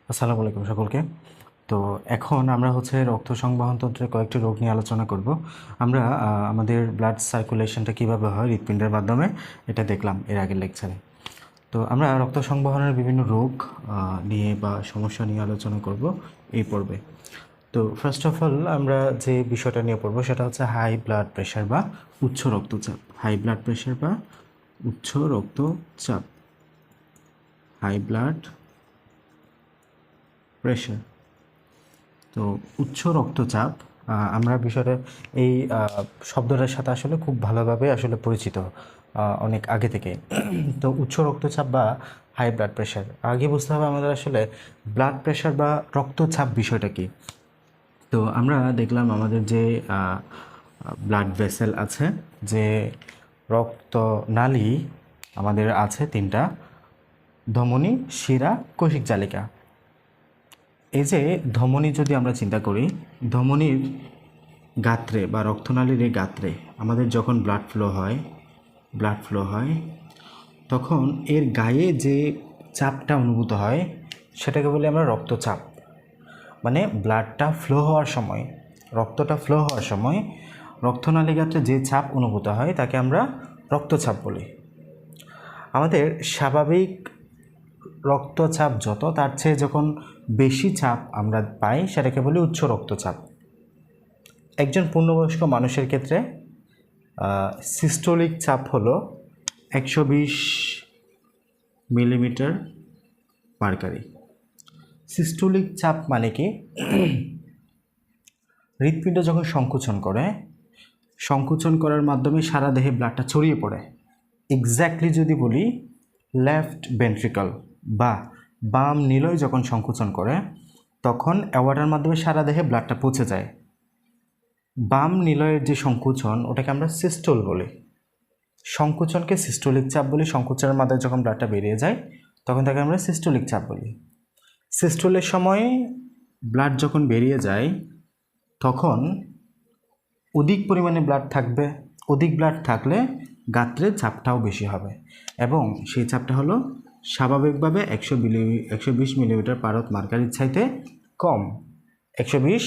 আসসালামু আলাইকুম সকলকে। তো এখন আমরা রক্ত সংবহন তন্ত্রের কয়েকটি রোগ নিয়ে আলোচনা করব। আমরা আমাদের ব্লাড সার্কুলেশনটা কীভাবে হয় হৃৎপিণ্ডের মাধ্যমে, এটা দেখলাম এর আগের লেকচারে। তো আমরা রক্ত সংবহনের বিভিন্ন রোগ নিয়ে বা সমস্যা নিয়ে আলোচনা করব এই পর্বে। তো ফার্স্ট অফ অল আমরা যে বিষয়টা নিয়ে পড়বো সেটা হচ্ছে হাই ব্লাড প্রেশার বা উচ্চ রক্তচাপ। হাই ব্লাড প্রেশার বা উচ্চ রক্তচাপ, হাই ব্লাড প্রেশার। তো উচ্চ রক্তচাপ আমরা বিষয়টা এই শব্দটার সাথে আসলে খুব ভালোভাবে আসলে পরিচিত অনেক আগে থেকে। তো উচ্চ রক্তচাপ বা হাই ব্লাড প্রেশার, আগে বুঝতে হবে আমাদের আসলে ব্লাড প্রেশার বা রক্তচাপ বিষয়টা কি। তো আমরা দেখলাম আমাদের যে ব্লাড ভেসেল আছে, যে রক্তনালী আমাদের আছে তিনটা: ধমনী, শিরা, কোষিক জালিকা। এই যে ধমনী যদি আমরা চিন্তা করি, ধমনীর গাত্রে বা রক্তনালীর এই গাত্রে আমাদের যখন ব্লাড ফ্লো হয় তখন এর গায়ে যে চাপটা অনুভূত হয় সেটাকে বলি আমরা রক্তচাপ। মানে ব্লাডটা ফ্লো হওয়ার সময়, রক্তটা ফ্লো হওয়ার সময় রক্তনালী গাত্রে যে চাপ অনুভূত হয় তাকে আমরা রক্তচাপ বলি। আমাদের স্বাভাবিক রক্তচাপ যত, তার চেয়ে যখন বেশি চাপ আমরা পাই সেটাকে বলি উচ্চ রক্তচাপ। একজন পূর্ণবয়স্ক মানুষের ক্ষেত্রে সিস্টোলিক চাপ হলো 120 মিলিমিটার মার্কারি। সিস্টোলিক চাপ মানে কি? হৃৎপিণ্ড যখন সংকুচন করার মাধ্যমে সারা দেহে ব্লাডটা ছড়িয়ে পড়ে। এক্স্যাক্টলি যদি বলি, লেফট ভেন্ট্রিকল বা বাম নিলয় যখন সংকুচন করে তখন অ্যাওয়ার্ডার মাধ্যমে সারা দেহে ব্লাডটা পৌঁছে যায়। বাম নিলয়ের যে সংকুচন ওটাকে আমরা সিস্টোল বলি, সংকুচনকে সিস্টোলিক চাপ বলি। সংকুচনের মাধ্যমে যখন ব্লাডটা বেরিয়ে যায় তখন তাকে আমরা সিস্টোলিক চাপ বলি। সিস্টোলের সময় ব্লাড যখন বেরিয়ে যায় তখন অধিক পরিমাণে ব্লাড থাকবে, অধিক ব্লাড থাকলে গাত্রের চাপটাও বেশি হবে, এবং সেই চাপটা হলো স্বাভাবিকভাবে 120 মিলিমিটার পারদ মার্কারির চাইতে কম। 120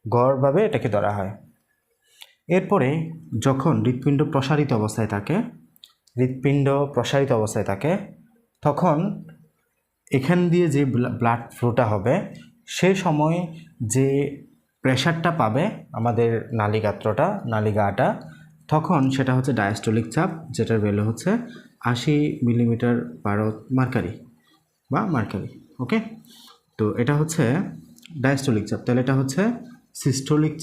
গড়ভাবে এটাকে ধরা হয়। এরপরে যখন হৃৎপিণ্ড প্রসারিত অবস্থায় থাকে তখন এখান দিয়ে যে ব্লাড ফ্লোটা হবে সে সময় যে প্রেশারটা পাবে আমাদের নালিগাটা, তখন সেটা হচ্ছে ডায়াস্টোলিক চাপ, যেটার ভ্যালু হচ্ছে 80 মিলিমিটার পারদ মার্কারি বা মার্কারি। ওকে, তো এটা হচ্ছে ডায়াস্টোলিক চাপ। তাহলে এটা হচ্ছে সিস্টোলিক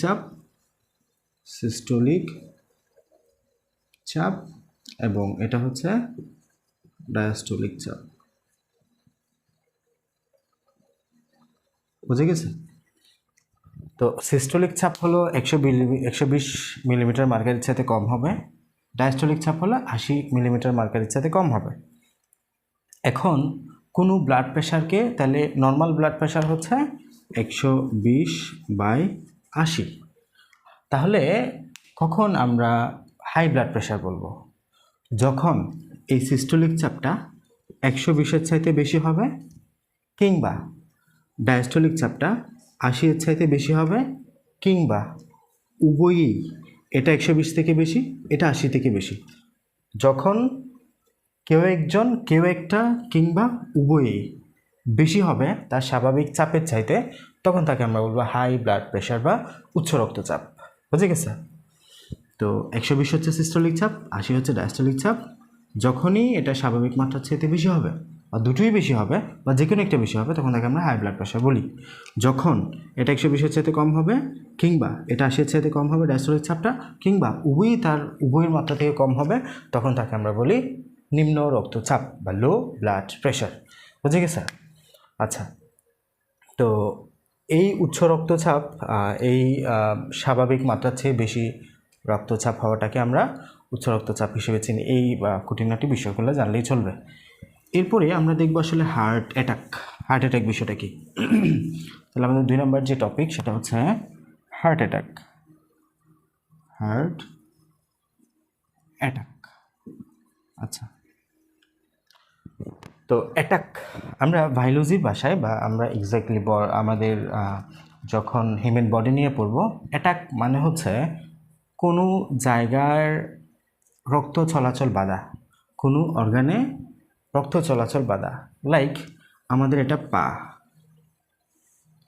চাপ এবং এটা হচ্ছে ডায়াস্টোলিক চাপ। বুঝে গেছে? তো সিস্টোলিক চাপ হলো 120 মিলিমিটার মার্কারির চাইতে কম হবে, ডায়াস্টোলিক চাপ হলো 80 মিলিমিটার মার্কারির চাইতে কম হবে। এখন কোনো ব্লাড প্রেশারকে, তাহলে নর্মাল ব্লাড প্রেশার হচ্ছে 120/80। তাহলে কখন আমরা হাই ব্লাড প্রেশার বলবো? যখন এই সিস্টোলিক চাপটা 120-এর চাইতে বেশি হবে, কিংবা ডায়াস্টোলিক চাপটা 80-এর চাইতে বেশি হবে, কিংবা উভয়ই, এটা 120 থেকে বেশি, এটা 80 থেকে বেশি। যখন কেউ একটা কিংবা উভয়ই বেশি হবে তার স্বাভাবিক চাপের চাইতে, তখন তাকে আমরা বলবো হাই ব্লাড প্রেশার বা উচ্চ রক্তচাপ। বুঝে গেছে? তো 120 হচ্ছে সিস্টোলিক চাপ, 80 হচ্ছে ডায়াস্টোলিক চাপ। যখনই এটা স্বাভাবিক মাত্রার চাইতে বেশি হবে বা দুটোই বেশি হবে বা যে কোনো একটা বেশি হবে তখন তাকে আমরা হাই ব্লাড প্রেশার বলি। যখন এটা 120-এর চাইতে কম হবে, কিংবা এটা 80-এর চাইতে কম হবে ডায়াস্টোলিক চাপটা, কিংবা উভয়ের মাত্রা থেকে কম হবে, তখন তাকে আমরা বলি নিম্ন রক্তচাপ বা লো ব্লাড প্রেশার। বুঝে গেছে? আচ্ছা, তো এই উচ্চ রক্তচাপ, এই স্বাভাবিক মাত্রার চেয়ে বেশি রক্তচাপ হওয়াটাকে আমরা উচ্চ রক্তচাপ হিসেবে চিনি। এই খুঁটিনাটি বিষয়গুলো জানলেই চলবে। এরপরে আমরা দেখব আসলে হার্ট অ্যাটাক বিষয়টা কি। তাহলে আমাদের 2 নম্বর যে টপিক সেটা হচ্ছে হার্ট অ্যাটাক। আচ্ছা, তো আমরা বায়োলজির ভাষায় বা আমরা এক্স্যাক্টলি আমাদের যখন হিউম্যান বডি নিয়ে পড়ব, অ্যাটাক মানে হচ্ছে কোনো জায়গার রক্ত চলাচল বাধা, কোনো অর্গানে রক্ত চলাচল বাধা। লাইক আমাদের এটা পা,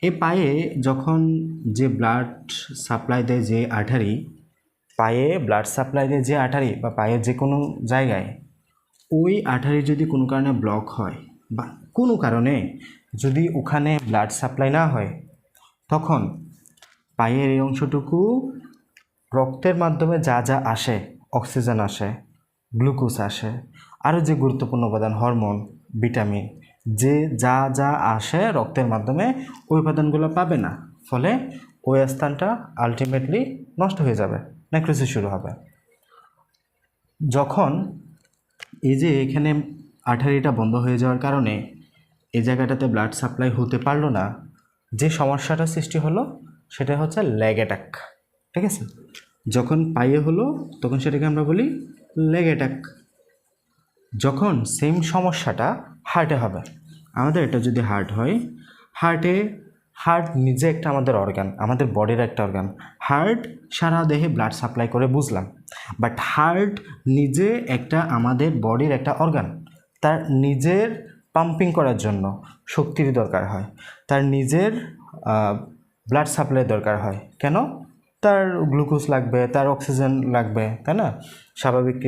এই পায়ে যখন যে ব্লাড সাপ্লাই দেয় যে আর্টারি, পায়ে ব্লাড সাপ্লাই দেয় যে আর্টারি বা পায়ের যে কোনো জায়গায়, ওই আর্টারি যদি কোনো কারণে ব্লক হয় বা কোনো কারণে যদি ওখানে ব্লাড সাপ্লাই না হয়, তখন পায়ের এই অংশটুকু রক্তের মাধ্যমে যা যা আসে, অক্সিজেন আসে, গ্লুকোজ আসে, আরও যে গুরুত্বপূর্ণ উপাদান হরমোন, ভিটামিন, যে যা যা আসে রক্তের মাধ্যমে, ওই উপাদানগুলো পাবে না। ফলে ওই স্থানটা আলটিমেটলি নষ্ট হয়ে যাবে, নেক্রোসিস শুরু হবে। যখন এই যে এখানে আর্টারিটা বন্ধ হয়ে যাওয়ার কারণে এই জায়গাটাতে ব্লাড সাপ্লাই হতে পারলো না, যে সমস্যাটা সৃষ্টি হলো সেটা হচ্ছে লেগ অ্যাটাক। ঠিক আছে, যখন পায়ে হলো তখন সেটাকে আমরা বলি লেগ অ্যাটাক। যখন সেম সমস্যাটা হার্টে হবে, আমাদের এটা যদি হার্ট হয়, হার্ট নিজে একটা আমাদের অর্গান, আমাদের বডির একটা অর্গান। হার্ট সারা দেহে ব্লাড সাপ্লাই করে বুঝলাম, বাট হার্ট নিজে একটা আমাদের বডির একটা অর্গান। তার নিজের পাম্পিং করার জন্য শক্তির দরকার হয়, তার নিজের ব্লাড সাপ্লাই দরকার হয়। কেন? তার গ্লুকোজ লাগবে, তার অক্সিজেন লাগবে, তাই না? স্বাভাবিক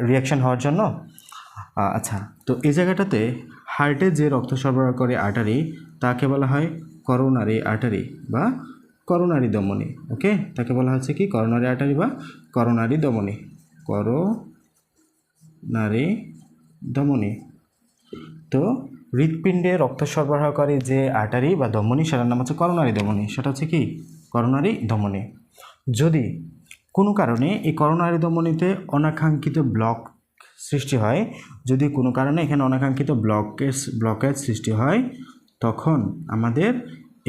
রিয়াকশান হওয়ার জন্য। আচ্ছা, তো এই জায়গাটাতে হার্টে যে রক্ত সরবরাহ করে আর্টারি, তাকে বলা হয় করোনারি আর্টারি বা করোনারি ধমনী। ওকে, তাকে বলা হচ্ছে কি করোনারি আর্টারি বা করোনারি ধমনী। করোনারি ধমনী। তো হৃৎপিণ্ডে রক্ত সরবরাহকারী যে আর্টারি বা ধমনী, সেটার নাম হচ্ছে করোনারি ধমনী। সেটা হচ্ছে কি করোনারি ধমনী। যদি কোনো কারণে এই করোনারি ধমনীতে অনাকাঙ্ক্ষিত ব্লক সৃষ্টি হয়, যদি কোনো কারণে এখানে অনাকাঙ্ক্ষিত ব্লকেজ সৃষ্টি হয়, তখন আমাদের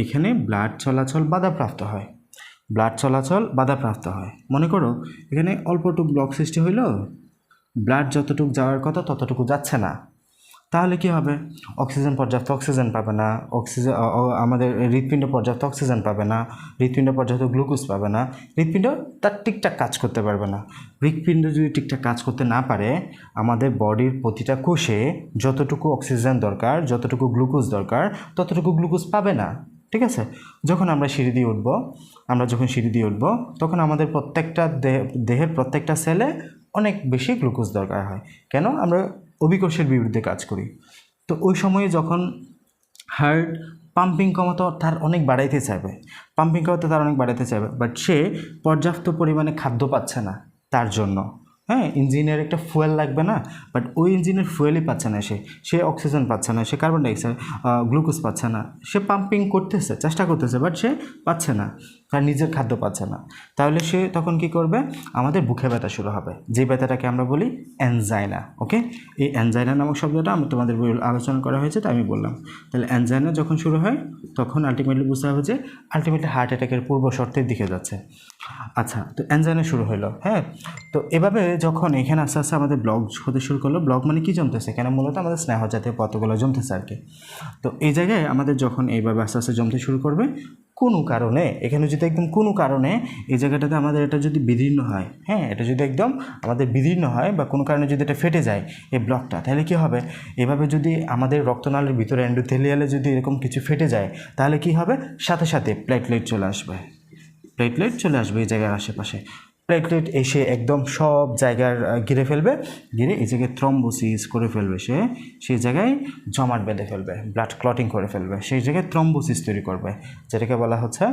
এখানে ব্লাড চলাচল বাধাপ্রাপ্ত হয়। মনে করো এখানে অল্পটুকু ব্লক সৃষ্টি হইল, ব্লাড যতটুকু যাওয়ার কথা ততটুকু যাচ্ছে না, তাহলে কি হবে? পর্যাপ্ত অক্সিজেন পাবে না, আমাদের হৃৎপিণ্ড পর্যাপ্ত অক্সিজেন পাবে না, হৃৎপিণ্ড পর্যাপ্ত গ্লুকোজ পাবে না, হৃৎপিণ্ড তার ঠিকঠাক কাজ করতে পারবে না। হৃৎপিণ্ড যদি ঠিকঠাক কাজ করতে না পারে, আমাদের বডির প্রতিটা কোষে যতটুকু অক্সিজেন দরকার, যতটুকু গ্লুকোজ দরকার, ততটুকু গ্লুকোজ পাবে না। ঠিক আছে, যখন আমরা সিঁড়ি দিয়ে উঠব, তখন আমাদের প্রত্যেকটা দেহের প্রত্যেকটা সেলে অনেক বেশি গ্লুকোজ দরকার হয়। কেন? আমরা অভিকোষের বিরুদ্ধে কাজ করি। তো ওই সময়ে যখন হার্ট পাম্পিং ক্ষমতা তার অনেক বাড়াইতে চাইবে, বাট সে পর্যাপ্ত পরিমাণে খাদ্য পাচ্ছে না তার জন্য। হ্যাঁ, ইঞ্জিনের একটা ফুয়েল লাগবে না, বাট ওই ইঞ্জিনের ফুয়েলই পাচ্ছে না, সে অক্সিজেন পাচ্ছে না, সে কার্বন ডাইঅক্সাইড গ্লুকোজ পাচ্ছে না। সে পাম্পিং করতেছে, চেষ্টা করতেছে, বাট সে পাচ্ছে না, তার নিজের খাদ্য পাচ্ছে না। তাহলে সে তখন কি করবে? আমাদের বুকে ব্যথা শুরু হবে, যে ব্যথাটাকে আমরা বলি অ্যানজাইনা। ওকে, এই অ্যানজাইনা নামক শব্দটা তোমাদের বই আলোচনা করা হয়েছে, তাই আমি বললাম। তাহলে অ্যানজাইনা যখন শুরু হয়, তখন আলটিমেটলি বুঝতে হবে যে আলটিমেটলি হার্ট অ্যাটাকের পূর্ব শর্তের দিকে যাচ্ছে। আচ্ছা, তো অ্যানজাইনা শুরু হলো। হ্যাঁ, তো এভাবে যখন এখানে আস্তে আস্তে আমাদের ব্লক হতে শুরু করলো, ব্লক মানে কি জমতেছে? কেন? মূলত আমাদের স্নেহ জাতীয় পদার্থগুলো জমতেছে আর কি। তো এই জায়গায় আমাদের যখন এইভাবে আস্তে আস্তে জমতে শুরু করবে, কোনো কারণে এখানে যদি একদম কোনো কারণে এই জায়গাটাতে আমাদের এটা যদি বিদীর্ণ হয়, হ্যাঁ, এটা যদি একদম আমাদের বিদীর্ণ হয় বা কোনো কারণে যদি এটা ফেটে যায় এই ব্লকটা, তাহলে কি হবে? এভাবে যদি আমাদের রক্তনালীর ভিতরে এন্ডোথেলিয়ালে যদি এরকম কিছু ফেটে যায়, তাহলে কি হবে? সাথে সাথে প্লেটলেট চলে আসবে এই জায়গার আশেপাশে। প্লেটলেট এসে একদম সব জায়গার ঘিরে ফেলবে, ঘিরে এই জায়গায় থ্রম্বোসিস করে ফেলবে, সেই জায়গায় জমাট বেঁধে ফেলবে, ব্লাড ক্লটিং করে ফেলবে, সেই জায়গায় থ্রম্বোসিস তৈরি করবে, যেটাকে বলা হচ্ছে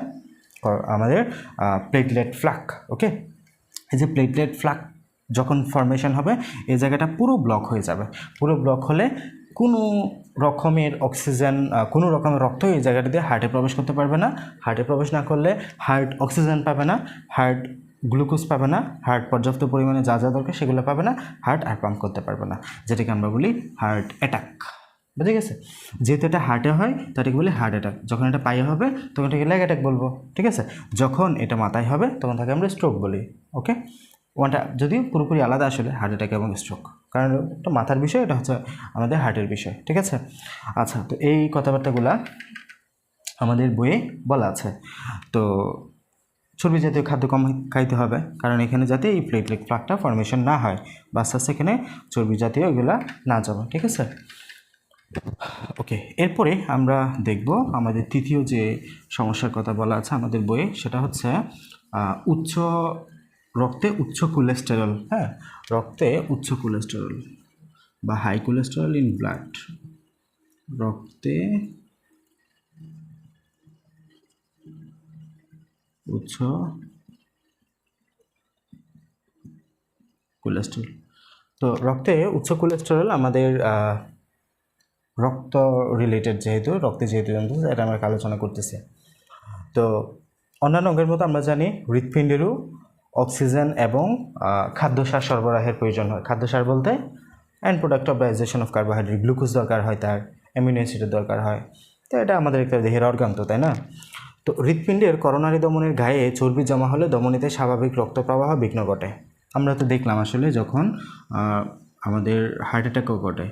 আমাদের প্লেটলেট ফ্লাক। ওকে, এই যে প্লেটলেট ফ্লাক যখন ফর্মেশন হবে, এই জায়গাটা পুরো ব্লক হয়ে যাবে। পুরো ব্লক হলে কোনো রকমের অক্সিজেন, কোনো রকমের রক্ত এই জায়গাটা দিয়ে হার্টে প্রবেশ করতে পারবে না। হার্টে প্রবেশ না করলে হার্ট অক্সিজেন পাবে না, হার্ট গ্লুকোজ পাবে না, হার্ট পর্যাপ্ত পরিমাণে যা যা দরকার সেগুলো পাবে না, হার্ট আর পাম্প করতে পারবে না, যেটাকে আমরা বলি হার্ট অ্যাটাক। বুঝে গেছে? যেহেতু এটা হার্টে হয় তাটাকে বলি হার্ট অ্যাটাক। যখন এটা পায়ে হবে তখন এটাকে লেগ অ্যাটাক বলবো। ঠিক আছে, যখন এটা মাথায় হবে তখন তাকে আমরা স্ট্রোক বলি। ওকে, ওয়ানটা যদিও পুরোপুরি আলাদা আসলে হার্ট অ্যাটাক এবং স্ট্রোক, কারণ এটা মাথার বিষয়, এটা হচ্ছে আমাদের হার্টের বিষয়, ঠিক আছে। আচ্ছা, তো এই কথাবার্তাগুলা আমাদের বইয়ে বলা আছে। তো চর্বি জাতীয় খাদ্য কম খাইতে হবে, কারণ এখানে যাতে এই প্লেটলেট প্লাকটা ফর্মেশন না হয় বা আস্তে আস্তে এখানে চর্বি জাতীয় এগুলা না যাবে, ঠিক আছে। ওকে, এরপরে আমরা দেখব আমাদের তৃতীয় যে সমস্যার কথা বলা আছে আমাদের বইয়ে, সেটা হচ্ছে রক্তে উচ্চ কোলেস্টেরল। হ্যাঁ, রক্তে উচ্চ কোলেস্টেরল বা হাই কোলেস্টেরল ইন ব্লাড। রক্তে উচ্চ কোলেস্টেরল। তো রক্তে উচ্চ কোলেস্টেরল আমাদের রক্ত রিলেটেড, যেহেতু রক্তে যেহেতু এটা আমরা আলোচনা করতেছি। তো অন্যান্য অঙ্গের মতো আমরা জানি হৃৎপিণ্ডেরও অক্সিজেন এবং খাদ্যসার সরবরাহের প্রয়োজন হয়। খাদ্যসার বলতে and product of digestion of carbohydrate, glucose দরকার হয়, তার অ্যামিনো অ্যাসিডের দরকার হয়। তো এটা আমাদের একটা দেহের অর্গান, তো তাই না? তো হৃৎপিণ্ডের করোনারি ধমনীর গায়ে চর্বি জমা হলে ধমনীতে স্বাভাবিক রক্ত প্রবাহ বিঘ্ন ঘটে। আমরা তো দেখলাম আসলে যখন আমাদের হার্ট অ্যাটাকও ঘটে,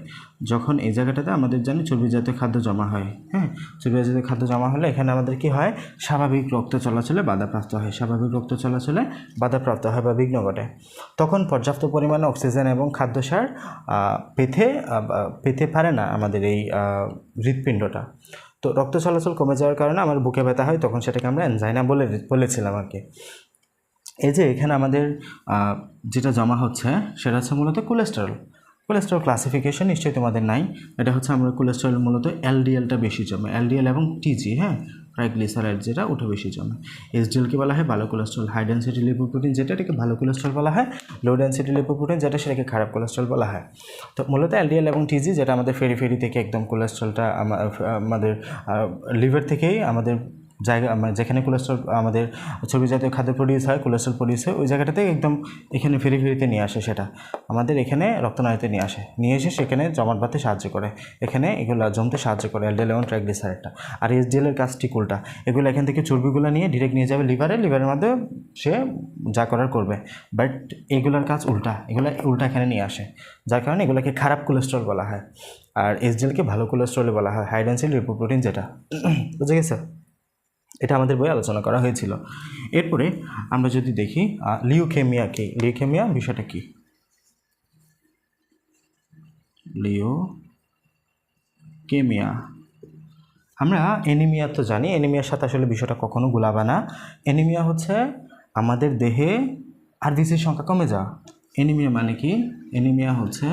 যখন এই জায়গাটাতে আমাদের জানি চর্বি জাতীয় খাদ্য জমা হয়। হ্যাঁ, চর্বি জাতীয় খাদ্য জমা হলে এখানে আমাদের কি হয়, স্বাভাবিক রক্ত চলাচলে বাধাপ্রাপ্ত হয়, স্বাভাবিক রক্ত চলাচলে বাধাপ্রাপ্ত হয় বা বিঘ্ন ঘটে। তখন পর্যাপ্ত পরিমাণে অক্সিজেন এবং খাদ্যসার পেতে পারে না আমাদের এই হৃৎপিণ্ডটা। তো রক্ত চলাচল কমে যাওয়ার কারণে আমার বুকে ব্যথা হয়, তখন সেটাকে আমরা অ্যানজাইনা বলেছিলাম আর কি। এই যে এখানে আমাদের যেটা জমা হচ্ছে সেটা হচ্ছে মূলত কোলেস্টেরল। কোলেস্টেরল ক্লাসিফিকেশন নিশ্চয়ই তোমাদের নাই। এটা হচ্ছে আমরা কোলেস্টেরল মূলত এলডিএলটা বেশি জমে, এলডিএল এবং টিজি। হ্যাঁ, ট্রাইগ্লিসারাইড যেটা ওটা বেশি জমে। এসডিএলকে বলা হয় ভালো কোলেস্টেরল, হাই ডেন্সিটি লিপোপ্রোটিন যেটা এটাকে ভালো কোলেস্টেরল বলা হয়, লো ডেন্সিটি লিপোপ্রোটিন যেটা সেটাকে খারাপ কোলেস্টেরল বলা হয়। তো মূলত এলডিএল এবং টিজি যেটা আমাদের ফেরি থেকে একদম কোলেস্টেরলটা আমাদের লিভার থেকেই আমাদের জায়গা, যেখানে কোলেস্ট্রল আমাদের চর্বি জাতীয় খাদ্য প্রডিউস হয়, কোলেস্ট্রল প্রডিউস হয়, ওই জায়গাটাতে একদম এখানে ফেরিতে নিয়ে আসে, সেটা আমাদের এখানে রক্তনালীতে নিয়ে এসে সেখানে জমাট বাঁধতে সাহায্য করে, এখানে এগুলো জমতে সাহায্য করে এলডিএল এবং ট্রাইগ্লিসারাইডটা। আর এসডিএলের কাজ ঠিক উল্টা, এগুলো এখান থেকে চর্বিগুলো নিয়ে ডিরেক্ট নিয়ে যাবে লিভারের মধ্যে, সে যা করার করবে। বাট এগুলোর কাজ উল্টা এখানে নিয়ে আসে, যার কারণে এগুলোকে খারাপ কোলেস্ট্রল বলা হয়, আর এসডিএলকে ভালো কোলেস্ট্রল বলা হয়, হাই ডেন্সিটি লিপোপ্রোটিন যেটা। বুঝে গেছে? এটা আমাদের বইয়ে আলোচনা করা হয়েছিল। এরপরে আমরা যদি দেখি লিউকেমিয়া কি, লিউকেমিয়া বিষয়টা কি। লিউকেমিয়া, আমরা অ্যানিমিয়া তো জানি, অ্যানিমিয়ার সাথে আসলে বিষয়টা কখনো গুলাবে না। অ্যানিমিয়া হচ্ছে আমাদের দেহে আরবিসির সংখ্যা কমে যাওয়া। অ্যানিমিয়া মানে কি? অ্যানিমিয়া হচ্ছে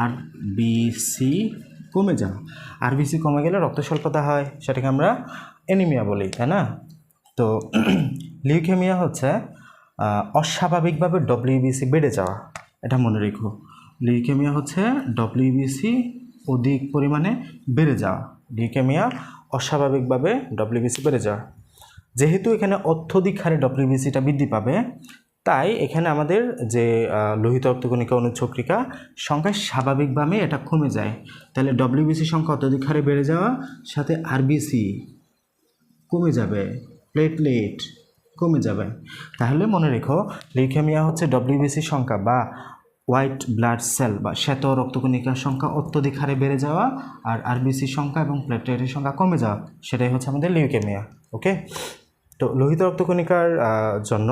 আরবিসি কমে যাওয়া। আরবিসি কমে গেলে রক্ত স্বল্পতা হয়, সেটাকে আমরা অ্যানিমিয়া বলি, তাই না? তো লিউকেমিয়া হচ্ছে অস্বাভাবিকভাবে ডব্লিউবিসি বেড়ে যাওয়া, এটা মনে রেখো। লিউকেমিয়া হচ্ছে ডব্লিউবিসি অধিক পরিমাণে বেড়ে যাওয়া, লিউকেমিয়া অস্বাভাবিকভাবে ডব্লিউবিসি বেড়ে যাওয়া। যেহেতু এখানে অত্যধিক হারে ডব্লিউবিসিটা বৃদ্ধি পাবে, তাই এখানে আমাদের যে লোহিত রক্তকণিকা অনুচক্রিকা সংখ্যা স্বাভাবিকভাবে এটা কমে যায়। তাহলে ডব্লিউবিসি সংখ্যা অত্যধিক হারে বেড়ে যাওয়া সাথে আরবিসি কমে যাবে, প্লেটলেট কমে যাবে। তাহলে মনে রেখো, লিউকেমিয়া হচ্ছে ডব্লিউবিসি সংখ্যা বা হোয়াইট ব্লাড সেল বা শ্বেত রক্তকণিকার সংখ্যা অত্যধিক হারে বেড়ে যাওয়া, আর আরবিসি সংখ্যা এবং প্লেটলেটের সংখ্যা কমে যাওয়া, সেটাই হচ্ছে আমাদের লিউকেমিয়া। ওকে, তো লোহিত রক্তকণিকার জন্য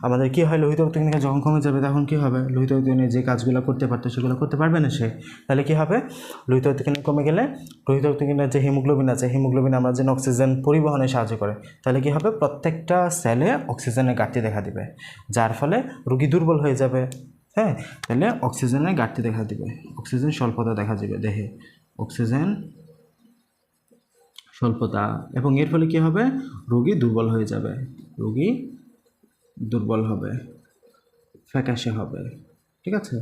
আমাদের কী হয়, লোহিত রক্তকণিকা যখন কমে যাবে তখন কী হবে, লোহিত রক্তকণিকা যে কাজগুলো করতে পারতো সেগুলো করতে পারবে না সে। তাহলে কী হবে, লোহিত রক্তকণিকা কমে গেলে লোহিত রক্তকণিকার যে হিমোগ্লোবিন আছে, হিমোগ্লোবিন আমরা যেন অক্সিজেন পরিবহনে সাহায্য করে, তাহলে কী হবে, প্রত্যেকটা সেলে অক্সিজেনের ঘাটতি দেখা দিবে, যার ফলে রোগী দুর্বল হয়ে যাবে। হ্যাঁ, তাহলে অক্সিজেনের ঘাটতি দেখা দিবে, অক্সিজেন স্বল্পতা দেখা যাবে দেহে, অক্সিজেন স্বল্পতা, এবং এর ফলে কী হবে, রোগী দুর্বল হয়ে যাবে, রোগী দুর্বল হবে, ফ্যাকাশে হবে। ঠিক আছে,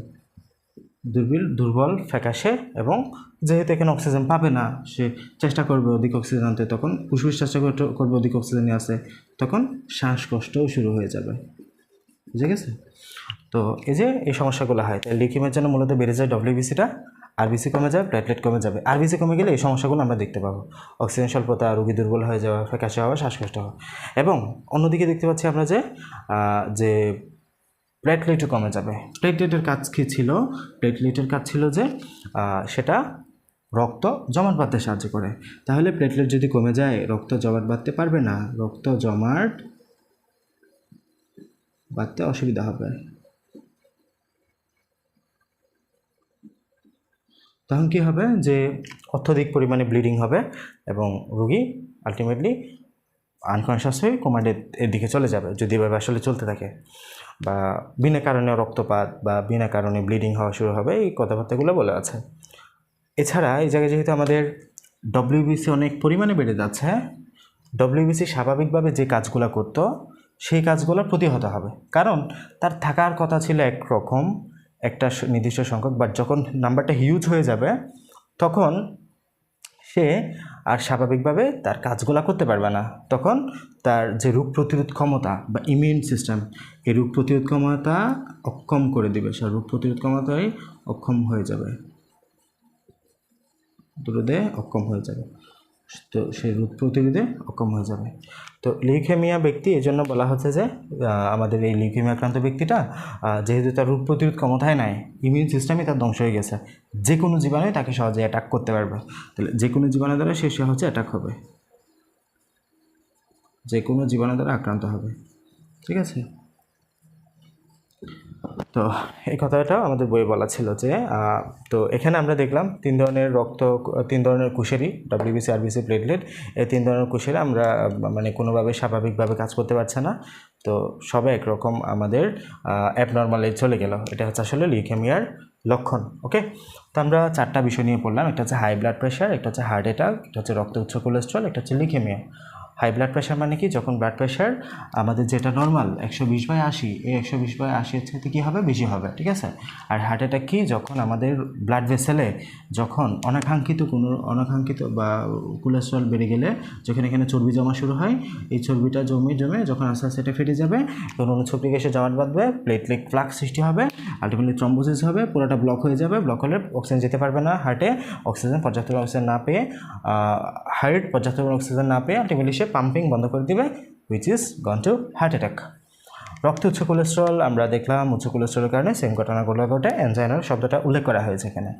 দুর্বল ফ্যাকাশে, এবং যেহেতু এখানে অক্সিজেন পাবে না, সে চেষ্টা করবে অধিক অক্সিজেন আনতে, তখন ফুসফুস চেষ্টা করবে অধিক অক্সিজেন নিয়ে আসে, তখন শ্বাসকষ্টও শুরু হয়ে যাবে। বুঝে গেছে? তো এই যে এই সমস্যাগুলো হয়, তাই লিউকেমিয়ার জন্য মূলত বেড়ে যায় ডব্লিউবিসিটা, আরবিসি কমে যাবে, প্লেটলেট কমে যাবে। আরবিসি কমে গেলে এই সমস্যাগুলো আমরা দেখতে পাবো, অক্সিজেন স্বল্পতা, রোগী দুর্বল হয়ে যাওয়া, ফ্যাকাশে হওয়া, শ্বাসকষ্ট হওয়া। এবং অন্যদিকে দেখতে পাচ্ছি আমরা যে প্লেটলেটও কমে যাবে। প্লেটলেটের কাজ কী ছিল? প্লেটলেটের কাজ ছিল যে সেটা রক্ত জমাট বাঁধতে সাহায্য করে। তাহলে প্লেটলেট যদি কমে যায়, রক্ত জমাট বাঁধতে পারবে না, রক্ত জমাট বাঁধতে অসুবিধা হবে। তখন কী হবে? যে অত্যধিক পরিমাণে ব্লিডিং হবে এবং রোগী আলটিমেটলি আনকনশাস হয়ে কোমার দিকে চলে যাবে, যদি এভাবে আসলে চলতে থাকে, বা বিনা কারণে রক্তপাত বা বিনা কারণে ব্লিডিং হওয়া শুরু হবে, এই কথাবার্তাগুলো বলে আছে। এছাড়া এই জায়গায় যেহেতু আমাদের ডব্লিউবিসি অনেক পরিমাণে বেড়ে যাচ্ছে, ডব্লিউবিসি স্বাভাবিকভাবে যে কাজগুলো করতো সেই কাজগুলো প্রতিহত হবে, কারণ তার থাকার কথা ছিল একরকম একটা নির্দিষ্ট সংখ্যক, বাট যখন নাম্বারটা হিউজ হয়ে যাবে তখন সে আর স্বাভাবিকভাবে তার কাজগুলো করতে পারবে না। তখন তার যে রোগ প্রতিরোধ ক্ষমতা বা ইমিউন সিস্টেম, এই রোগ প্রতিরোধ ক্ষমতা অক্ষম করে দিবে, সে রোগ প্রতিরোধ ক্ষমতায় অক্ষম হয়ে যাবে, প্রতিরোধে অক্ষম হয়ে যাবে, তো সেই রোগ প্রতিরোধে অক্ষম হয়ে যাবে। তো লিউকেমিয়া ব্যক্তি এই জন্য বলা হচ্ছে যে আমাদের এই লিউকেমিয়া আক্রান্ত ব্যক্তিটা যেহেতু তার রোগ প্রতিরোধ ক্ষমতায় নাই, ইমিউন সিস্টেমই তার ধ্বংস হয়ে গেছে, যে কোনো জীবাণুই তাকে সহজে অ্যাটাক করতে পারবে। তাহলে যে কোনো জীবাণু দ্বারা সে হচ্ছে অ্যাটাক হবে, যে কোনো জীবাণু দ্বারা আক্রান্ত হবে। ঠিক আছে, তো এই কথাটাও আমাদের বইয়ে বলা ছিল যে তো এখানে আমরা দেখলাম তিন ধরনের কোষেরই ডব্লিউবিসি, আরবিসি, প্লেটলেট, এই তিন ধরনের কোষের আমরা মানে কোনোভাবে স্বাভাবিকভাবে কাজ করতে পারছে না। তো সবে একরকম আমাদের অ্যাবনর্মালে চলে গেল, এটা হচ্ছে আসলে লিউকেমিয়ার লক্ষণ। ওকে, তো আমরা 4টা বিষয় নিয়ে পড়লাম, একটা হচ্ছে হাই ব্লাড প্রেশার, একটা হচ্ছে হার্ট অ্যাটাক, একটা হচ্ছে রক্ত উচ্চ কোলেস্ট্রল, একটা হচ্ছে লিউকেমিয়া। হাই ব্লাড প্রেশার মানে কি? যখন ব্লাড প্রেশার আমাদের যেটা নর্মাল 120/80, এই 120/80 চাইতে কী হবে? বেশি হবে। ঠিক আছে, আর হার্ট অ্যাটাক কি? যখন আমাদের ব্লাড ভেসেলে যখন অনাকাঙ্ক্ষিত বা কোলেস্ট্রল বেড়ে গেলে যখন এখানে চর্বি জমা শুরু হয়, এই চর্বিটা জমে যখন আস্তে আস্তে এটা ফেটে যাবে, তখন অনুচ্ছবিক এসে জমাট বাঁধবে, প্লেটলেট ফ্লাক্স সৃষ্টি হবে, আলটিমেটলি থ্রম্বোসিস হবে, পুরোটা ব্লক হয়ে যাবে। ব্লক হলে অক্সিজেন যেতে পারবে না হার্টে, পর্যাপ্ত অক্সিজেন না পেয়ে হার্ট পর্যাপ্ত অক্সিজেন না পেয়ে আলটিমেটলি সে পাম্পিং বন্ধ করে দিবে, which is gone to heart attack. রক্তে উচ্চ কোলেস্ট্রল আমরা দেখলাম, উচ্চ কোলেস্ট্রলের কারণে সেম ঘটনাগুলো ঘটে, এনজাইনার শব্দটা উল্লেখ করা হয়েছে এখানে।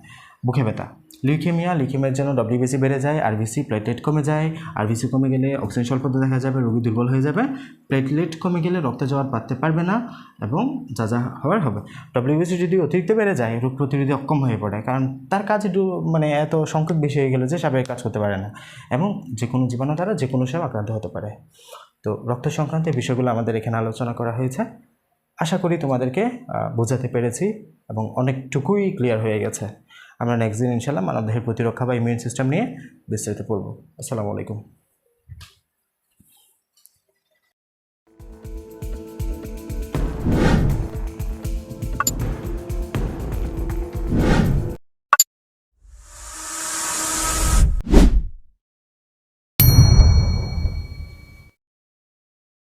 বুকে ব্যথা, লিউকেমিয়ার জন্য ডব্লিউবিসি বেড়ে যায়, আরবিসি প্লেটলেট কমে যায়, আরবিসি কমে গেলে অক্সিজেন স্বল্পতা দেখা যাবে, রোগী দুর্বল হয়ে যাবে, প্লেটলেট কমে গেলে রক্ত জমাট বাঁধতে পারবে না এবং যা হওয়ার হবে। ডব্লিউবিসি যদি অতিরিক্ত বেড়ে যায়, রোগ প্রতিরোধী অক্ষম হয়ে পড়ে, কারণ তার কাজ একটু মানে এত সংখ্যক বেশি হয়ে গেলে যে স্বাভাবিক কাজ করতে পারে না, এবং যে কোনো জীবাণু দ্বারা যে কোনো সময় আক্রান্ত হতে পারে। তো রক্ত সংক্রান্ত বিষয়গুলো আমাদের এখানে আলোচনা করা হয়েছে, আশা করি তোমাদেরকে বোঝাতে পেরেছি এবং অনেকটুকুই ক্লিয়ার হয়ে গেছে। আমরা নেক্সট দিন ইনশাআল্লাহ মানবদেহের প্রতিরক্ষা বা ইমিউন সিস্টেম নিয়ে বিস্তারিত পড়ব। আসসালামু আলাইকুম।